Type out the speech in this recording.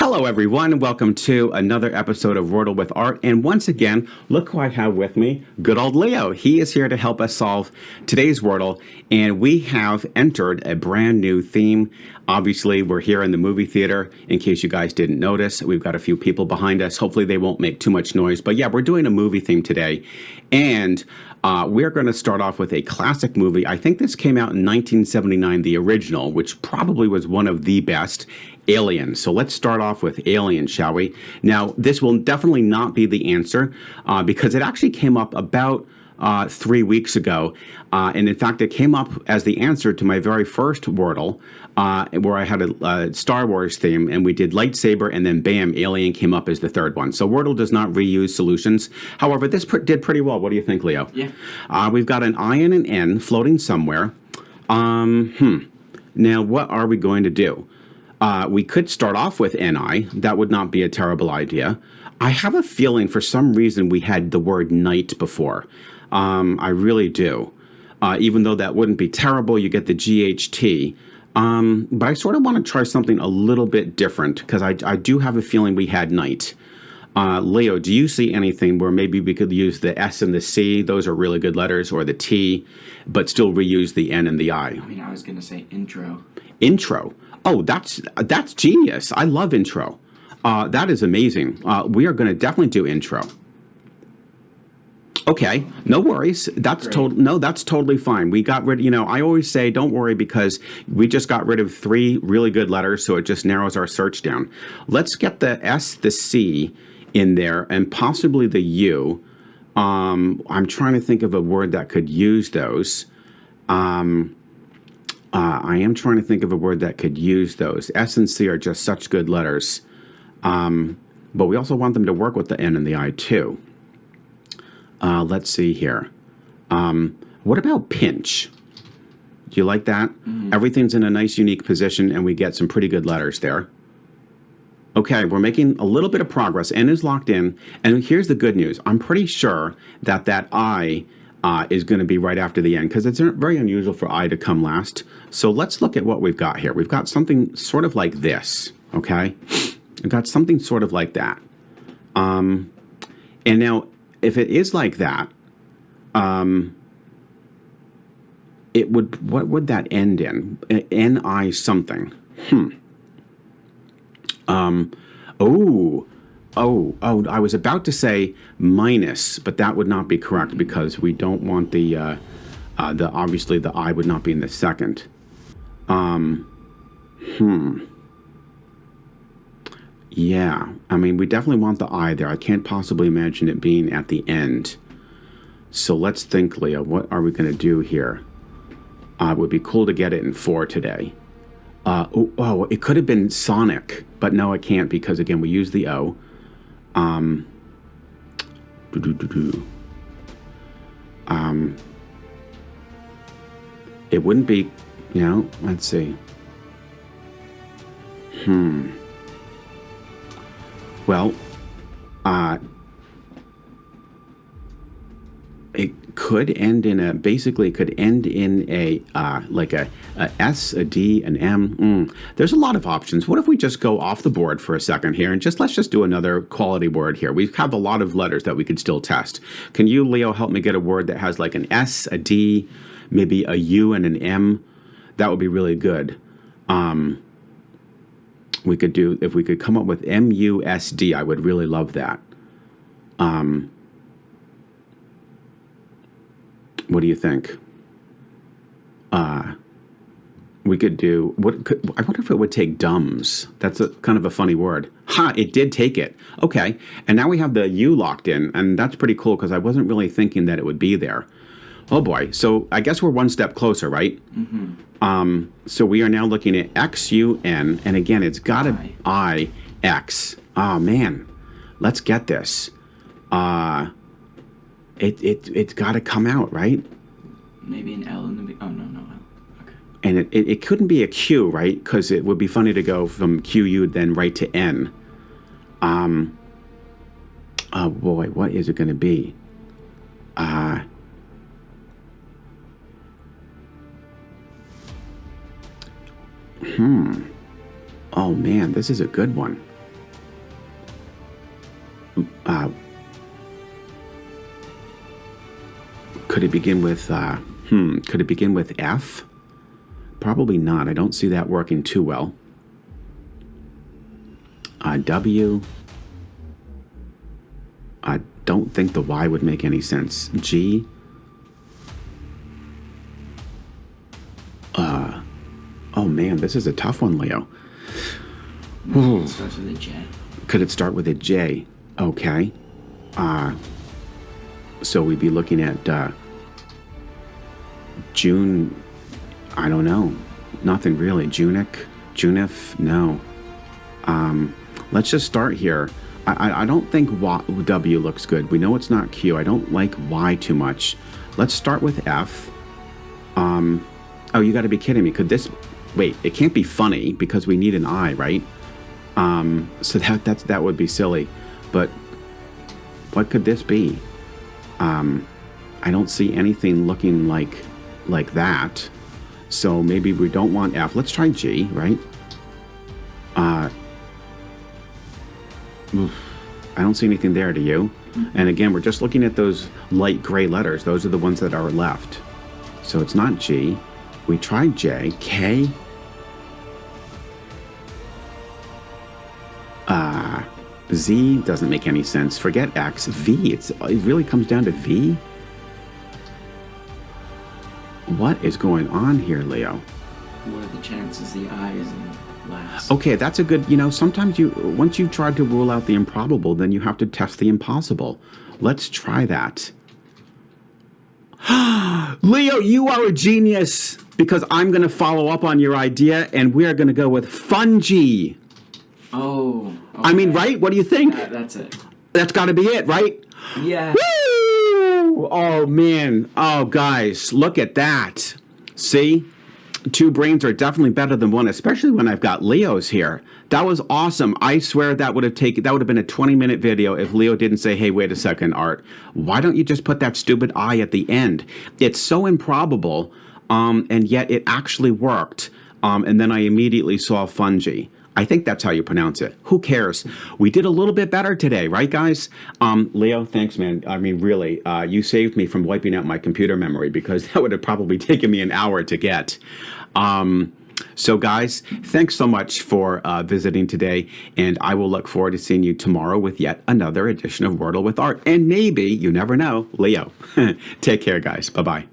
Hello, everyone. Welcome to another episode of Wordle with Art. And once again, look who I have with me. Good old Leo. He is here to help us solve today's Wordle. And we have entered a brand new theme. Obviously, we're here in the movie theater. In case you guys didn't notice, we've got a few people behind us. Hopefully, they won't make too much noise. But yeah, we're doing a movie theme today. And we're going to start off with a classic movie. I think this came out in 1979, the original, which probably was one of the best. Alien. So let's start off with Alien, shall we? Now, this will definitely not be the answer because it actually came up about 3 weeks ago. And in fact, it came up as the answer to my very first Wordle, where I had a Star Wars theme, and we did lightsaber, and then bam, Alien came up as the third one. So Wordle does not reuse solutions. However, this did pretty well. What do you think, Leo? Yeah. We've got an I and an N floating somewhere. Now, what are we going to do? We could start off with NI. That would not be a terrible idea. I have a feeling for some reason we had the word night before. I really do. Even though that wouldn't be terrible, you get the GHT. But I sort of want to try something a little bit different because I do have a feeling we had night. Leo, do you see anything where maybe we could use the S and the C? Those are really good letters, or the T, but still reuse the N and the I. I mean, I was going to say intro. Intro. Oh, that's genius. I love intro. That is amazing. We are going to definitely do intro. Okay, no worries. That's totally fine. We got rid, I always say don't worry because we just got rid of 3 really good letters, so it just narrows our search down. Let's get the S, the C in there, and possibly the U. I'm trying to think of a word that could use those. I am trying to think of a word that could use those. S and C are just such good letters. But we also want them to work with the N and the I too. Let's see here. What about pinch? Do you like that? Mm-hmm. Everything's in a nice, unique position, and we get some pretty good letters there. Okay, we're making a little bit of progress. N is locked in. And here's the good news. I'm pretty sure that I is going to be right after the N because it's very unusual for I to come last. So let's look at what we've got here. We've got something sort of like this, okay? We've got something sort of like that. And now, if it is like that, it would, what would that end in? N-I something. Oh, I was about to say minus, but that would not be correct because we don't want the obviously the I would not be in the second. Yeah, I mean, we definitely want the I there. I can't possibly imagine it being at the end. So let's think, Leo, what are we going to do here? It would be cool to get it in 4 today. It could have been Sonic, but no, it can't because, again, we use the O. It wouldn't be, let's see. Well, it could end in a, basically it could end in a, like a S, a D, an M. There's a lot of options. What if we just go off the board for a second here and let's just do another quality word here. We have a lot of letters that we could still test. Can you, Leo, help me get a word that has like an S, a D, maybe a U and an M? That would be really good. We could do, if we could come up with M-U-S-D, I would really love that. What do you think? We could do, I wonder if it would take dumbs. That's kind of a funny word. Ha, it did take it. Okay, and now we have the U locked in, and that's pretty cool because I wasn't really thinking that it would be there. Oh boy, so I guess we're one step closer, right? Mm-hmm. So we are now looking at X-U-N, and again, it's got to I-X. Oh man, let's get this. It's got to come out, right? Maybe an L in the oh no L. Okay. And it couldn't be a Q, right? Because it would be funny to go from Q-U then right to N. Oh boy, what is it going to be? Oh man, this is a good one. Could it begin with, could it begin with F? Probably not. I don't see that working too well. W. I don't think the Y would make any sense. G. Oh man, this is a tough one, Leo. It starts with a J. Could it start with a J? Okay. So we'd be looking at June. I don't know. Nothing really. Junif? No. Let's just start here. I don't think W looks good. We know it's not Q. I don't like Y too much. Let's start with F. Oh, you got to be kidding me. Could this... Wait, it can't be funny because we need an I, right? So that would be silly. But what could this be? I don't see anything looking like that. So maybe we don't want F. Let's try G, right? I don't see anything there, do you? And again, we're just looking at those light gray letters. Those are the ones that are left. So it's not G. We tried J. K. Z doesn't make any sense. Forget X. V. It really comes down to V. What is going on here, Leo? What are the chances the I is in last? Okay, that's a good, sometimes once you've tried to rule out the improbable, then you have to test the impossible. Let's try that. Leo, you are a genius because I'm going to follow up on your idea and we are going to go with fungi. Oh. Okay. I mean, right? What do you think? That's it. That's got to be it, right? Yeah. Woo! Oh, man. Oh, guys, look at that. See? Two brains are definitely better than one, especially when I've got Leo's here. That was awesome. I swear that would have been a 20-minute video if Leo didn't say, hey, wait a second, Art. Why don't you just put that stupid I at the end? It's so improbable, and yet it actually worked. And then I immediately saw fungi. I think that's how you pronounce it. Who cares? We did a little bit better today, right, guys? Leo, thanks, man. I mean, really, you saved me from wiping out my computer memory because that would have probably taken me an hour to get. So, guys, thanks so much for visiting today, and I will look forward to seeing you tomorrow with yet another edition of Wordle with Art. And maybe, you never know, Leo. Take care, guys. Bye-bye.